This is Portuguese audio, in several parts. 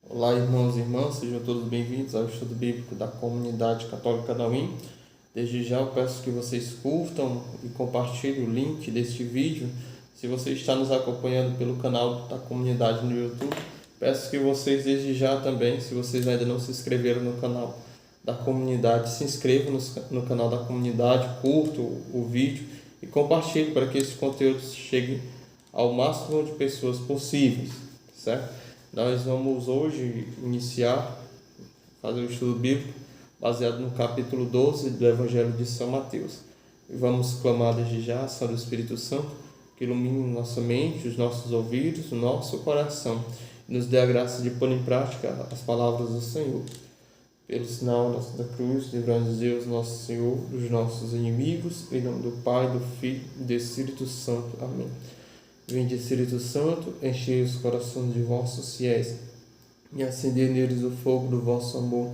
Olá, irmãos e irmãs, sejam todos bem-vindos ao estudo bíblico da Comunidade Católica da UIM. Desde já eu peço que vocês curtam e compartilhem o link deste vídeo. Se você está nos acompanhando pelo canal da comunidade no YouTube, peço que vocês desde já também, se vocês ainda não se inscreveram no canal da comunidade, se inscrevam no canal da comunidade, curtam o vídeo e compartilhem para que esse conteúdo chegue ao máximo de pessoas possíveis, certo? Nós vamos hoje fazer o estudo bíblico baseado no capítulo 12 do Evangelho de São Mateus. E vamos clamar desde já a ação do Espírito Santo, que ilumine nossa mente, os nossos ouvidos, o nosso coração, e nos dê a graça de pôr em prática as palavras do Senhor. Pelo sinal da cruz, livrando Deus, nosso Senhor, dos nossos inimigos, em nome do Pai, do Filho e do Espírito Santo. Amém. Vinde, Espírito Santo, enchei os corações de vossos fiéis e acendei neles o fogo do vosso amor.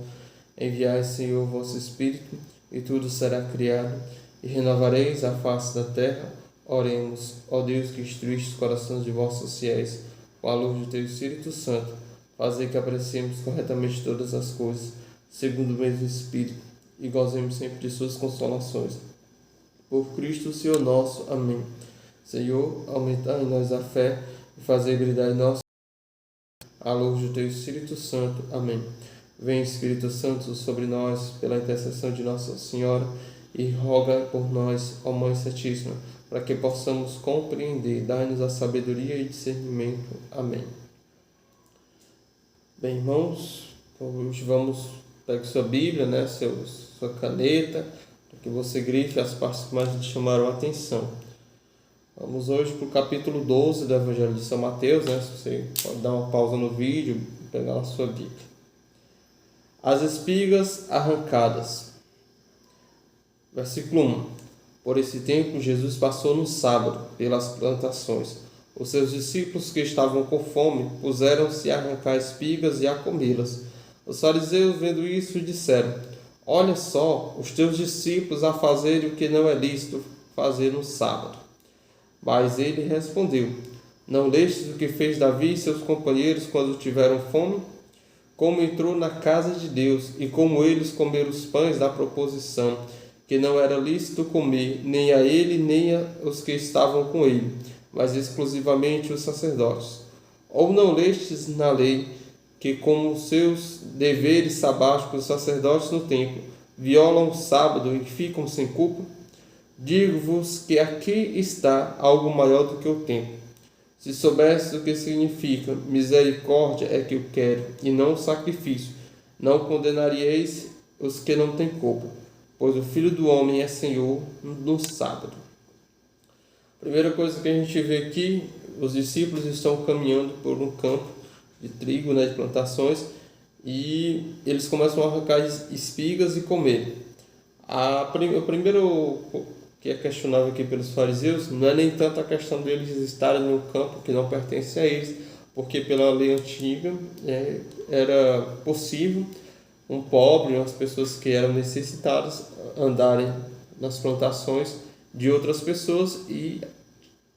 Enviai, Senhor, o vosso Espírito, e tudo será criado, e renovareis a face da terra. Oremos, ó Deus, que instruíste os corações de vossos fiéis, com a luz do teu Espírito Santo, fazei que apreciemos corretamente todas as coisas, segundo o mesmo Espírito, e gozemos sempre de suas consolações. Por Cristo, Senhor nosso. Amém. Senhor, aumentai em nós a fé e fazei brilhar em nós a luz do teu Espírito Santo. Amém. Vem, Espírito Santo, sobre nós, pela intercessão de Nossa Senhora, e roga por nós, ó Mãe Santíssima, para que possamos compreender. Dai-nos a sabedoria e discernimento. Amém. Bem, irmãos, hoje pegar sua Bíblia, sua caneta, para que você grife as partes que mais lhe chamaram a atenção. Vamos hoje para o capítulo 12 do Evangelho de São Mateus, Se você pode dar uma pausa no vídeo e pegar a sua Bíblia. As espigas arrancadas. Versículo 1. Por esse tempo, Jesus passou no sábado pelas plantações. Os seus discípulos, que estavam com fome, puseram-se a arrancar espigas e a comê-las. Os fariseus, vendo isso, disseram: Olha só, os teus discípulos a fazerem o que não é lícito fazer no sábado. Mas ele respondeu: Não lestes o que fez Davi e seus companheiros quando tiveram fome? Como entrou na casa de Deus, e como eles comeram os pães da proposição, que não era lícito comer, nem a ele, nem a os que estavam com ele, mas exclusivamente os sacerdotes. Ou não lestes na lei, que como seus deveres sabáticos os sacerdotes no templo violam o sábado e ficam sem culpa? Digo-vos que aqui está algo maior do que o tempo. Se soubesses o que significa misericórdia é que eu quero, e não sacrifício, não condenaríeis os que não têm culpa, pois o Filho do Homem é Senhor no sábado. Primeira coisa que a gente vê aqui, os discípulos estão caminhando por um campo de trigo, de plantações, e eles começam a arrancar espigas e comer. O primeiro que é questionável aqui pelos fariseus não é nem tanto a questão deles estarem no campo que não pertence a eles, porque pela lei antiga era possível um pobre, as pessoas que eram necessitadas, andarem nas plantações de outras pessoas e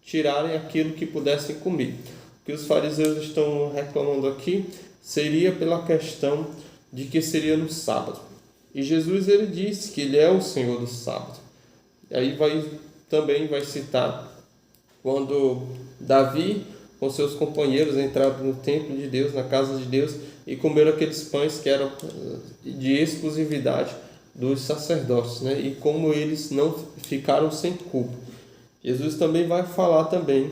tirarem aquilo que pudessem comer. O que os fariseus estão reclamando aqui seria pela questão de que seria no sábado. E Jesus ele disse que ele é o Senhor do sábado. E aí também vai citar quando Davi com seus companheiros entraram no templo de Deus, na casa de Deus, e comeram aqueles pães que eram de exclusividade dos sacerdotes, e como eles não ficaram sem culpa. Jesus também vai falar também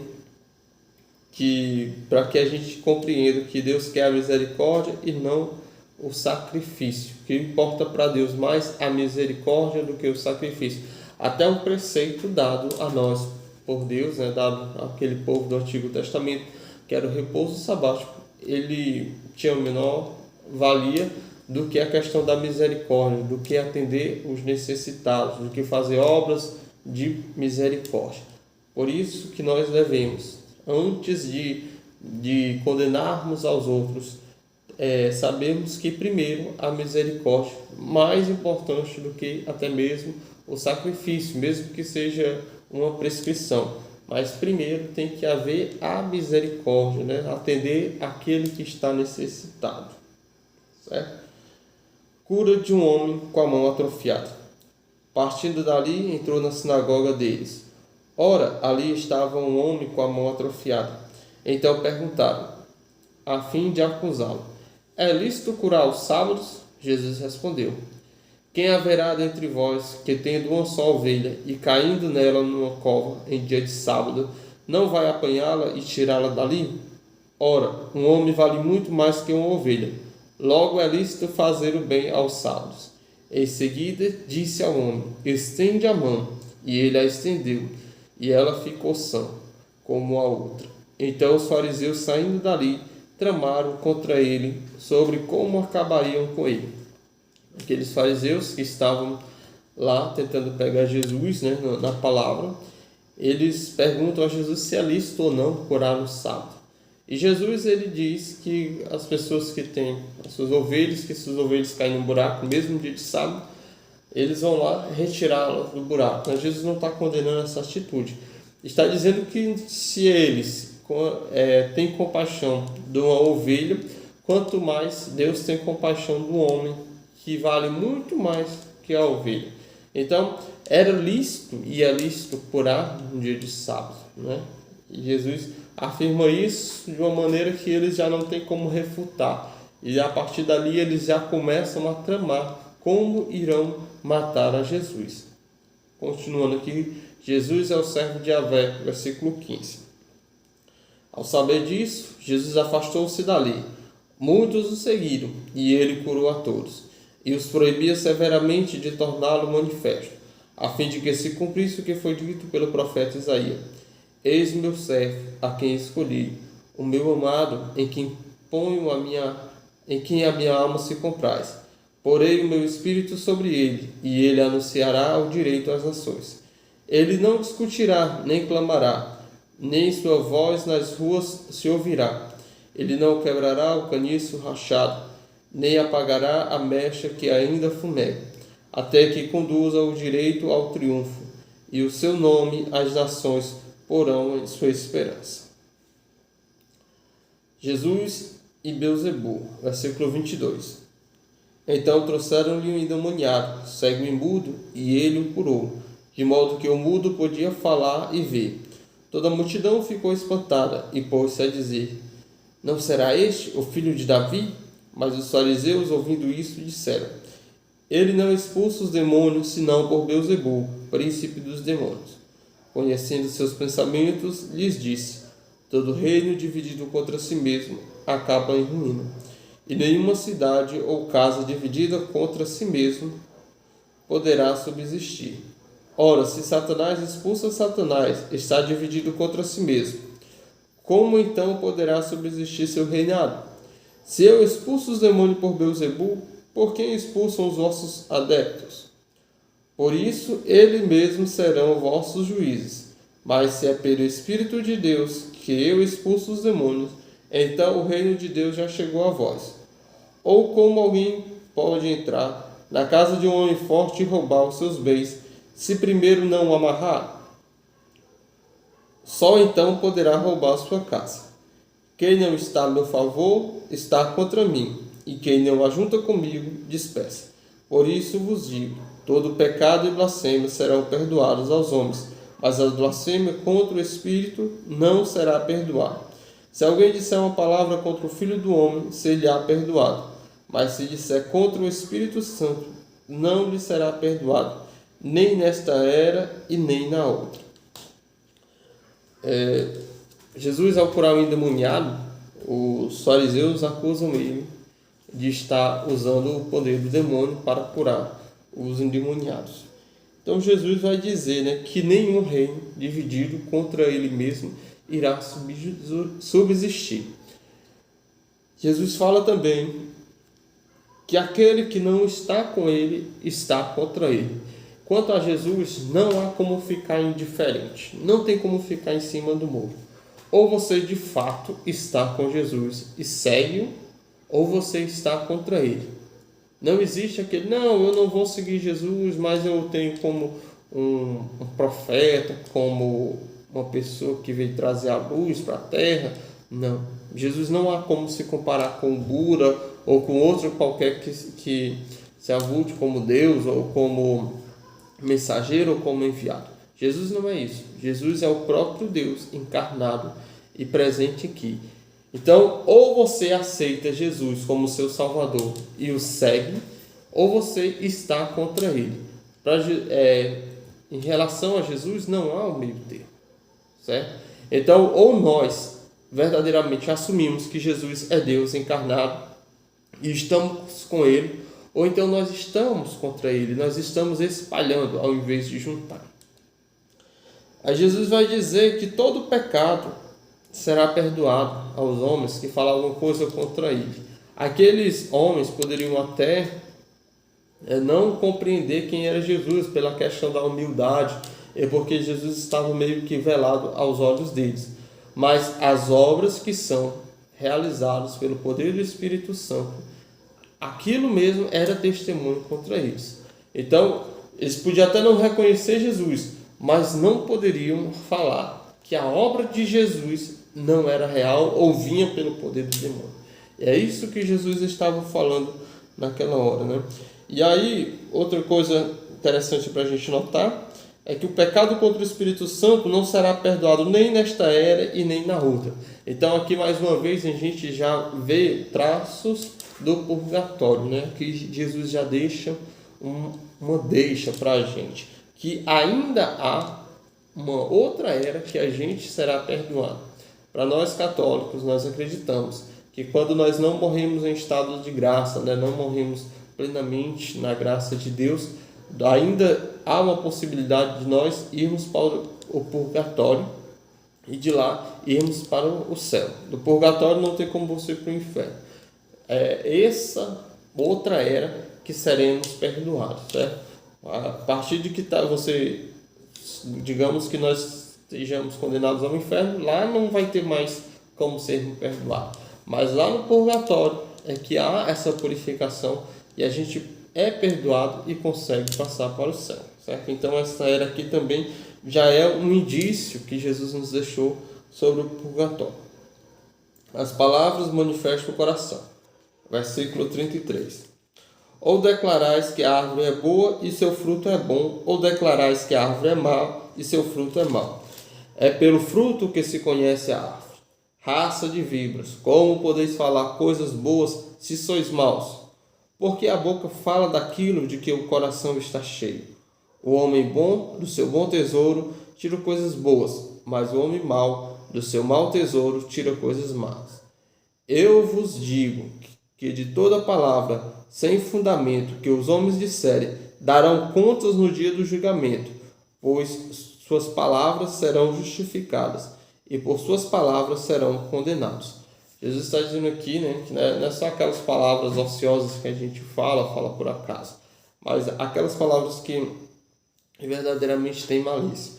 que para que a gente compreenda que Deus quer a misericórdia e não o sacrifício, que importa para Deus mais a misericórdia do que o sacrifício. Até um preceito dado a nós por Deus, dado àquele povo do Antigo Testamento, que era o repouso sabático, ele tinha menor valia do que a questão da misericórdia, do que atender os necessitados, do que fazer obras de misericórdia. Por isso que nós devemos, antes de condenarmos aos outros, sabemos que primeiro a misericórdia, mais importante do que até mesmo o sacrifício, mesmo que seja uma prescrição. Mas primeiro tem que haver a misericórdia, né? Atender aquele que está necessitado, certo? Cura de um homem com a mão atrofiada. Partindo dali, entrou na sinagoga deles. Ora, ali estava um homem com a mão atrofiada. Então perguntaram, a fim de acusá-lo: é lícito curar aos sábados? Jesus respondeu: quem haverá dentre vós que, tendo uma só ovelha e caindo nela numa cova em dia de sábado, não vai apanhá-la e tirá-la dali? Ora, um homem vale muito mais que uma ovelha. Logo é lícito fazer o bem aos sábados. Em seguida disse ao homem: estende a mão. E ele a estendeu, e ela ficou sã, como a outra. Então os fariseus, saindo dali, tramaram contra ele sobre como acabariam com ele. Aqueles fariseus que estavam lá tentando pegar Jesus, né, na palavra, eles perguntam a Jesus se é lícito ou não curar no sábado. E Jesus, ele diz que as pessoas que têm as suas ovelhas, que suas ovelhas caem no buraco no mesmo dia de sábado, eles vão lá retirá-las do buraco. Mas Jesus não está condenando essa atitude. Está dizendo que se eles têm compaixão de uma ovelha, quanto mais Deus tem compaixão do homem, que vale muito mais que a ovelha. Então, era lícito e é lícito curar no dia de sábado, né? E Jesus afirma isso de uma maneira que eles já não têm como refutar. E a partir dali eles já começam a tramar como irão matar a Jesus. Continuando aqui, Jesus é o servo de Yahvé, versículo 15. Ao saber disso, Jesus afastou-se dali. Muitos o seguiram, e ele curou a todos, e os proibia severamente de torná-lo manifesto, a fim de que se cumprisse o que foi dito pelo profeta Isaías: eis meu servo, a quem escolhi, o meu amado, em quem a minha alma se compraz. Porei o meu espírito sobre ele, e ele anunciará o direito às nações. Ele não discutirá, nem clamará, nem sua voz nas ruas se ouvirá. Ele não quebrará o caniço rachado, nem apagará a mecha que ainda fumega, até que conduza o direito ao triunfo, e o seu nome as nações porão em sua esperança. Jesus e Beelzebul, versículo 22. Então trouxeram-lhe um endemoniado, cego e mudo, e ele o curou, de modo que o mudo podia falar e ver. Toda a multidão ficou espantada e pôs-se a dizer: não será este o filho de Davi? Mas os fariseus, ouvindo isso, disseram: ele não expulsa os demônios, senão por Beelzebul, príncipe dos demônios. Conhecendo seus pensamentos, lhes disse: todo reino dividido contra si mesmo acaba em ruína, e nenhuma cidade ou casa dividida contra si mesmo poderá subsistir. Ora, se Satanás expulsa Satanás, está dividido contra si mesmo. Como então poderá subsistir seu reinado? Se eu expulso os demônios por Beelzebul, por quem expulsam os vossos adeptos? Por isso, eles mesmos serão vossos juízes. Mas se é pelo Espírito de Deus que eu expulso os demônios, então o reino de Deus já chegou a vós. Ou como alguém pode entrar na casa de um homem forte e roubar os seus bens, se primeiro não o amarrar? Só então poderá roubar sua casa. Quem não está a meu favor, está contra mim, e quem não ajunta comigo, dispersa. Por isso vos digo, todo pecado e blasfêmia serão perdoados aos homens, mas a blasfêmia contra o Espírito não será perdoada. Se alguém disser uma palavra contra o Filho do Homem, ser-lhe-á perdoado. Mas se disser contra o Espírito Santo, não lhe será perdoado, nem nesta era e nem na outra. Jesus, ao curar o endemoniado, os fariseus acusam ele de estar usando o poder do demônio para curar os endemoniados. Então Jesus vai dizer, né, que nenhum reino dividido contra ele mesmo irá subsistir. Jesus fala também que aquele que não está com ele está contra ele. Quanto a Jesus, não há como ficar indiferente, não tem como ficar em cima do muro. Ou você de fato está com Jesus e segue-o, ou você está contra ele. Não existe aquele: não, eu não vou seguir Jesus, mas eu tenho como um profeta, como uma pessoa que veio trazer a luz para a terra. Não. Jesus não há como se comparar com Buda ou com outro qualquer que se avulte como Deus ou como mensageiro ou como enviado. Jesus não é isso. Jesus é o próprio Deus encarnado e presente aqui. Então, ou você aceita Jesus como seu Salvador e o segue, ou você está contra ele. Em relação a Jesus, não há um meio termo, certo? Então, ou nós verdadeiramente assumimos que Jesus é Deus encarnado e estamos com ele, ou então nós estamos contra ele, nós estamos espalhando ao invés de juntar. Aí Jesus vai dizer que todo pecado será perdoado aos homens que falam alguma coisa contra ele. Aqueles homens poderiam até não compreender quem era Jesus pela questão da humildade, porque Jesus estava meio que velado aos olhos deles. Mas as obras que são realizadas pelo poder do Espírito Santo, aquilo mesmo era testemunho contra eles. Então, eles podiam até não reconhecer Jesus, mas não poderiam falar que a obra de Jesus não era real ou vinha pelo poder do demônio. E é isso que Jesus estava falando naquela hora, né? E aí, outra coisa interessante para a gente notar é que o pecado contra o Espírito Santo não será perdoado nem nesta era e nem na outra. Então, aqui mais uma vez a gente já vê traços do purgatório, né? Que Jesus já deixa uma deixa para a gente, que ainda há uma outra era que a gente será perdoado. Para nós católicos, nós acreditamos que quando nós não morremos em estado de graça, né? Não morremos plenamente na graça de Deus, ainda há uma possibilidade de nós irmos para o purgatório e de lá irmos para o céu. Do purgatório não tem como você ir para o inferno. É essa outra era que seremos perdoados, certo? A partir de que você, digamos que nós estejamos condenados ao inferno, lá não vai ter mais como sermos perdoados. Mas lá no purgatório é que há essa purificação e a gente é perdoado e consegue passar para o céu, certo? Então essa era aqui também já é um indício que Jesus nos deixou sobre o purgatório. As palavras manifestam o coração. Versículo 33. Ou declarais que a árvore é boa e seu fruto é bom, ou declarais que a árvore é má e seu fruto é mau. É pelo fruto que se conhece a árvore. Raça de víboras, como podeis falar coisas boas se sois maus? Porque a boca fala daquilo de que o coração está cheio. O homem bom, do seu bom tesouro, tira coisas boas, mas o homem mau, do seu mau tesouro, tira coisas más. Eu vos digo que de toda palavra sem fundamento que os homens disserem, darão contas no dia do julgamento, pois suas palavras serão justificadas, e por suas palavras serão condenados. Jesus está dizendo aqui, né, que não é só aquelas palavras ociosas que a gente fala por acaso, mas aquelas palavras que verdadeiramente têm malícia.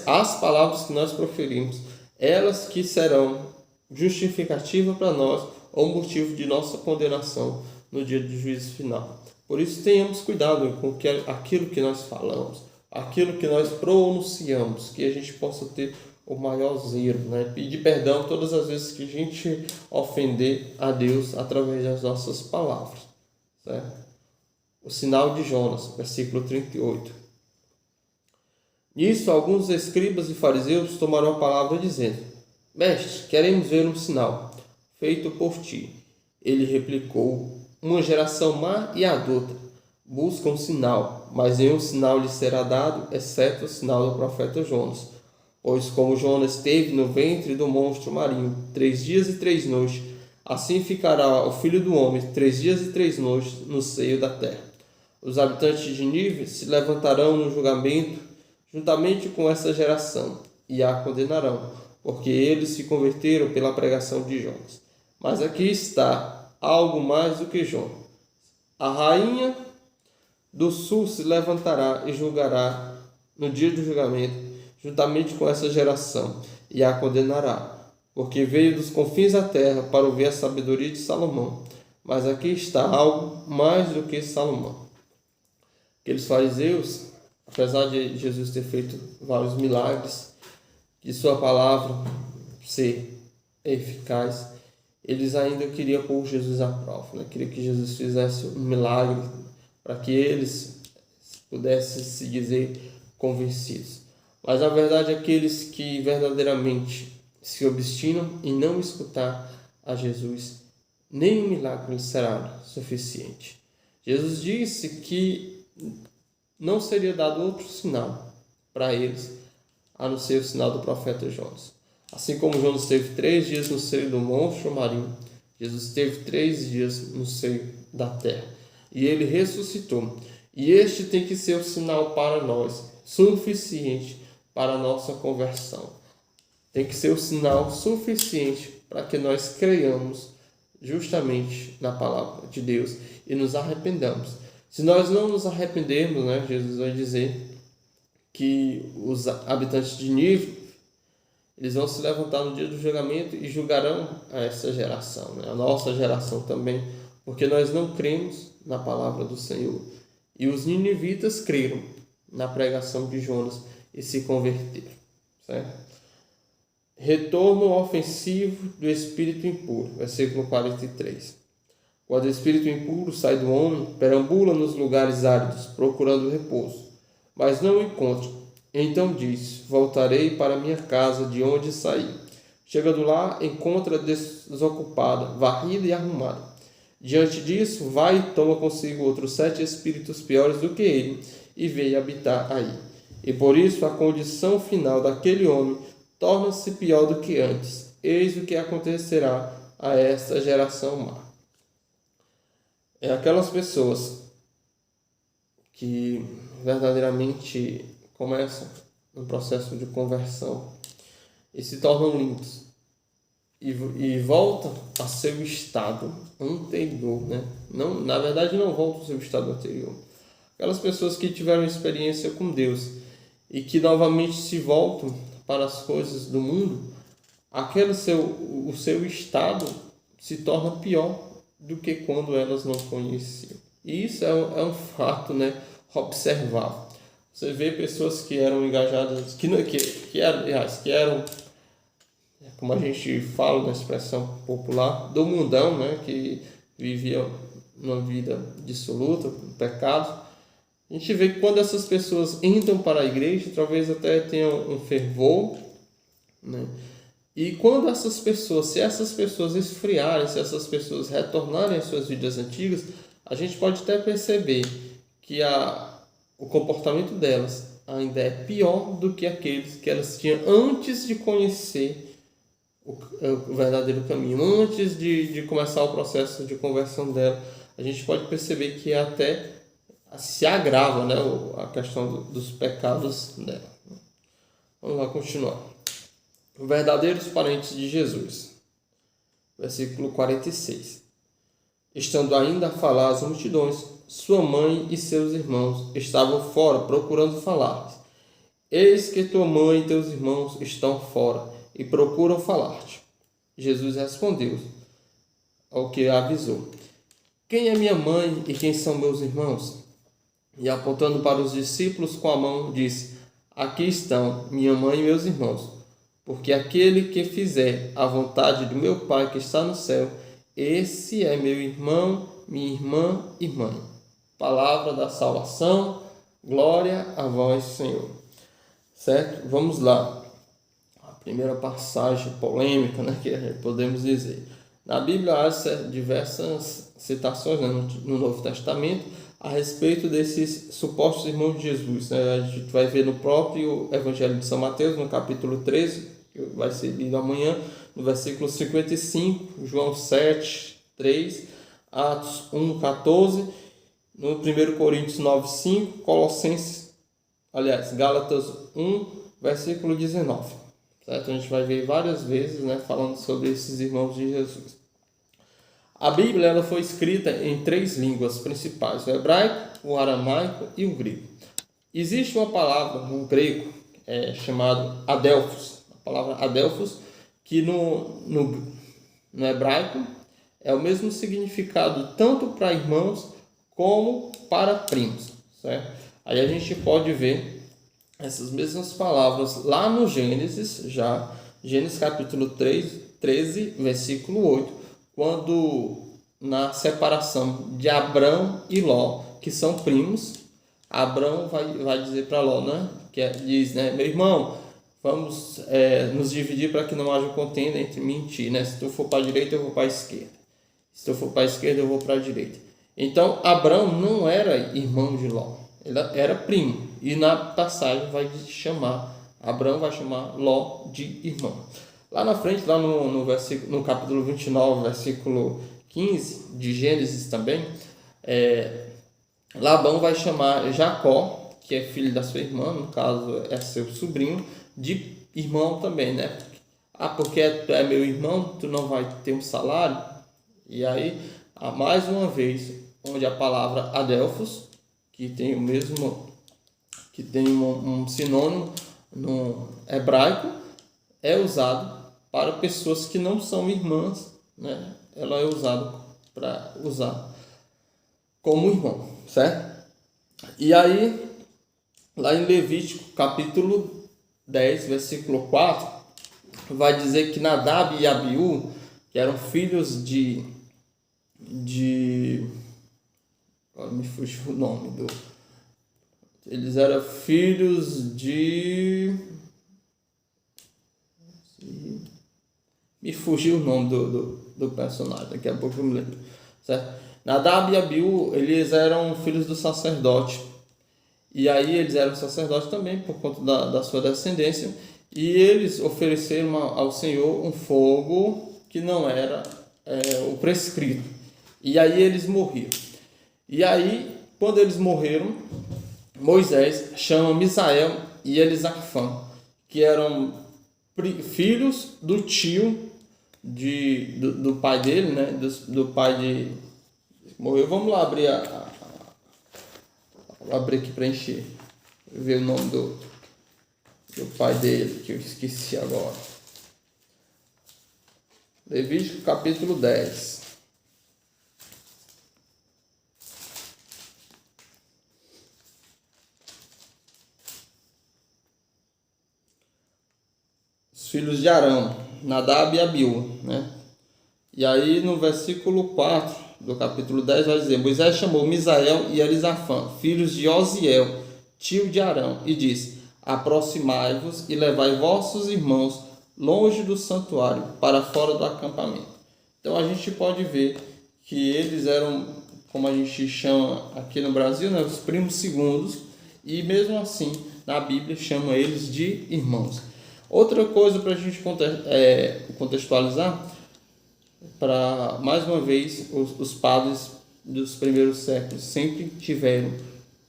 As palavras que nós proferimos, elas que serão justificativa para nós ou motivo de nossa condenação no dia do juízo final. Por isso tenhamos cuidado com aquilo que nós falamos, aquilo que nós pronunciamos, que a gente possa ter o maior zelo, né? Pedir perdão todas as vezes que a gente ofender a Deus através das nossas palavras, certo? O sinal de Jonas, versículo 38. Nisso, alguns escribas e fariseus tomaram a palavra dizendo: Mestre, queremos ver um sinal feito por ti. Ele replicou: Uma geração má e adulta busca um sinal, mas nenhum sinal lhe será dado, exceto o sinal do profeta Jonas. Pois como Jonas esteve no ventre do monstro marinho 3 dias e 3 noites, assim ficará o Filho do Homem 3 dias e 3 noites no seio da terra. Os habitantes de Nínive se levantarão no julgamento juntamente com essa geração e a condenarão, porque eles se converteram pela pregação de Jonas. Mas aqui está algo mais do que Jonas. A rainha do sul se levantará e julgará no dia do julgamento juntamente com essa geração, e a condenará, porque veio dos confins da terra para ouvir a sabedoria de Salomão. Mas aqui está algo mais do que Salomão. Aqueles fariseus, apesar de Jesus ter feito vários milagres, de sua palavra ser eficaz, eles ainda queriam pôr Jesus à prova, né? Queriam que Jesus fizesse um milagre para que eles pudessem se dizer convencidos. Mas a verdade é que aqueles que verdadeiramente se obstinam em não escutar a Jesus, nenhum milagre lhes será suficiente. Jesus disse que não seria dado outro sinal para eles, a não ser o sinal do profeta Jonas. Assim como Jonas teve 3 dias no seio do monstro marinho, Jesus teve 3 dias no seio da terra. E ele ressuscitou. E este tem que ser o sinal para nós, suficiente para a nossa conversão. Tem que ser o sinal suficiente para que nós creiamos justamente na palavra de Deus e nos arrependamos. Se nós não nos arrependermos, né, Jesus vai dizer que os habitantes de Nínive, eles vão se levantar no dia do julgamento e julgarão a essa geração, né, a nossa geração também, porque nós não cremos na palavra do Senhor. E os ninivitas creram na pregação de Jonas e se converteram, certo? Retorno ofensivo do espírito impuro, versículo 43. Quando o espírito impuro sai do homem, perambula nos lugares áridos, procurando repouso, mas não o encontra. Então diz: voltarei para minha casa de onde saí. Chegando lá, encontra desocupada, varrida e arrumada. Diante disso, vai e toma consigo outros 7 espíritos piores do que ele, e veio habitar aí. E por isso a condição final daquele homem torna-se pior do que antes. Eis o que acontecerá a esta geração má. É aquelas pessoas que verdadeiramente começam um processo de conversão e se tornam limpos e voltam a seu estado anterior, né? Não, na verdade não voltam ao seu estado anterior. Aquelas pessoas que tiveram experiência com Deus e que novamente se voltam para as coisas do mundo, o seu estado se torna pior do que quando elas não conheciam. E isso é um fato, né, observável. Você vê pessoas que eram engajadas, que eram, como a gente fala na expressão popular, do mundão, né, que viviam uma vida dissoluta, um pecado. A gente vê que quando essas pessoas entram para a igreja, talvez até tenham um fervor, né? E quando se essas pessoas esfriarem, se essas pessoas retornarem às suas vidas antigas, a gente pode até perceber que o comportamento delas ainda é pior do que aqueles que elas tinham antes de conhecer o verdadeiro caminho, antes de começar o processo de conversão dela. A gente pode perceber que até se agrava, né, a questão dos pecados dela. Vamos lá continuar. Verdadeiros parentes de Jesus. Versículo 46. Estando ainda a falar às multidões, sua mãe e seus irmãos estavam fora procurando falar-lhes. Eis que tua mãe e teus irmãos estão fora e procuram falar-te. Jesus respondeu ao que avisou: quem é minha mãe e quem são meus irmãos? E apontando para os discípulos com a mão, disse: aqui estão minha mãe e meus irmãos, porque aquele que fizer a vontade do meu Pai que está no céu, esse é meu irmão, minha irmã e mãe. Palavra da salvação, glória a vós, Senhor. Certo? Vamos lá. A primeira passagem polêmica, né, que podemos dizer. Na Bíblia há diversas citações, né, no Novo Testamento, a respeito desses supostos irmãos de Jesus, né? A gente vai ver no próprio Evangelho de São Mateus, no capítulo 13, que vai ser lido amanhã, no versículo 55, João 7, 3, Atos 1, 14, no 1 Coríntios 9, 5, Gálatas 1, versículo 19. Certo? A gente vai ver várias vezes, né, falando sobre esses irmãos de Jesus. A Bíblia ela foi escrita em 3 línguas principais: o hebraico, o aramaico e o grego. Existe uma palavra no grego chamada adelphos. A palavra adelphos, que no hebraico é o mesmo significado tanto para irmãos como para primos. Certo? Aí a gente pode ver essas mesmas palavras lá no Gênesis, já Gênesis capítulo 13, versículo 8, quando na separação de Abrão e Ló, que são primos, Abrão vai dizer para Ló, né? Diz, né? Meu irmão, vamos nos dividir para que não haja contenda entre mim e ti, né? Se tu for para a direita, eu vou para a esquerda. Se tu for para a esquerda, eu vou para a direita. Então, Abrão não era irmão de Ló, ele era primo. E na passagem vai chamar, Abrão vai chamar Ló de irmão. Lá na frente, lá no capítulo 29, versículo 15 de Gênesis também, Labão vai chamar Jacó, que é filho da sua irmã, no caso é seu sobrinho, de irmão também, né? Porque tu é meu irmão, tu não vai ter um salário? E aí, mais uma vez, onde a palavra adelphos, que tem o mesmo, que tem um sinônimo no hebraico, é usado para pessoas que não são irmãs, né? Ela é usada para usar como irmão, certo? E aí, lá em Levítico, capítulo 10, versículo 4, vai dizer que Nadab e Abiú, que eram filhos agora me fugiu o nome eles eram filhos de... Me fugiu o nome do personagem, daqui a pouco eu me lembro, certo? Nadab e Abiú, eles eram filhos do sacerdote, e aí eles eram sacerdotes também por conta da sua descendência, e eles ofereceram ao Senhor um fogo que não era o prescrito, e aí eles morreram. E aí, quando eles morreram, Moisés chama Misael e Elisafã, que eram filhos do tio do pai dele, né? Do pai de... Morreu. Vamos lá abrir abrir aqui para encher. Ver o nome do pai dele, que eu esqueci agora. Levítico capítulo 10. Os filhos de Arão, Nadab e Abiú, né? E aí no versículo 4 do capítulo 10 vai dizer: Moisés chamou Misael e Elisafã, filhos de Osiel, tio de Arão, e disse: aproximai-vos e levai vossos irmãos longe do santuário, para fora do acampamento. Então a gente pode ver que eles eram, como a gente chama aqui no Brasil, né, os primos segundos, e mesmo assim na Bíblia chama eles de irmãos. Outra coisa para a gente contextualizar, para mais uma vez, os padres dos primeiros séculos sempre tiveram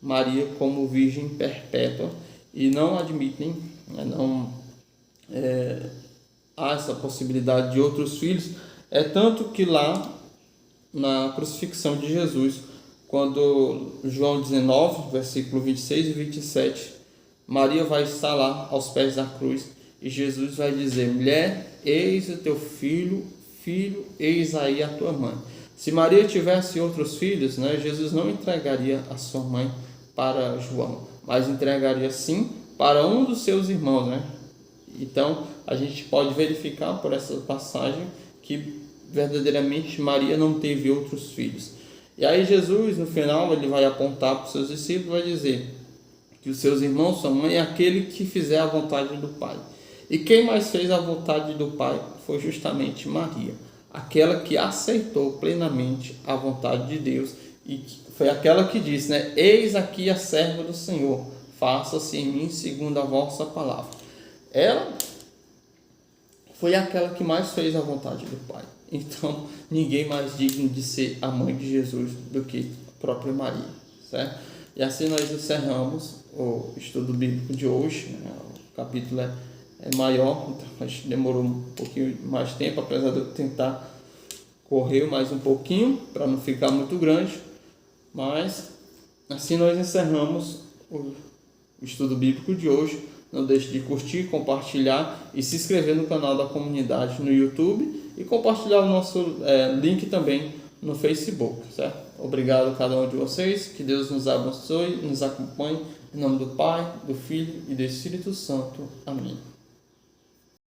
Maria como virgem perpétua e não admitem, há essa possibilidade de outros filhos. É tanto que lá na crucifixão de Jesus, quando João 19, versículo 26 e 27, Maria vai estar lá aos pés da cruz e Jesus vai dizer: mulher, eis o teu filho, eis aí a tua mãe. Se Maria tivesse outros filhos, né, Jesus não entregaria a sua mãe para João, mas entregaria sim para um dos seus irmãos, né? Então a gente pode verificar por essa passagem que verdadeiramente Maria não teve outros filhos. E aí Jesus, no final, ele vai apontar para os seus discípulos e vai dizer que os seus irmãos, sua mãe, é aquele que fizer a vontade do Pai. E quem mais fez a vontade do Pai foi justamente Maria, aquela que aceitou plenamente a vontade de Deus, e foi aquela que disse, né: eis aqui a serva do Senhor, faça-se em mim segundo a vossa palavra. Ela foi aquela que mais fez a vontade do Pai. Então, ninguém mais digno de ser a mãe de Jesus do que a própria Maria, certo? E assim nós encerramos o estudo bíblico de hoje, né? O capítulo é maior, então a gente demorou um pouquinho mais tempo, apesar de eu tentar correr mais um pouquinho para não ficar muito grande, mas assim nós encerramos o estudo bíblico de hoje. Não deixe de curtir, compartilhar e se inscrever no canal da comunidade no YouTube e compartilhar o nosso link também no Facebook, certo? Obrigado a cada um de vocês, que Deus nos abençoe, nos acompanhe Em nome do Pai, do Filho e do Espírito Santo. Amém.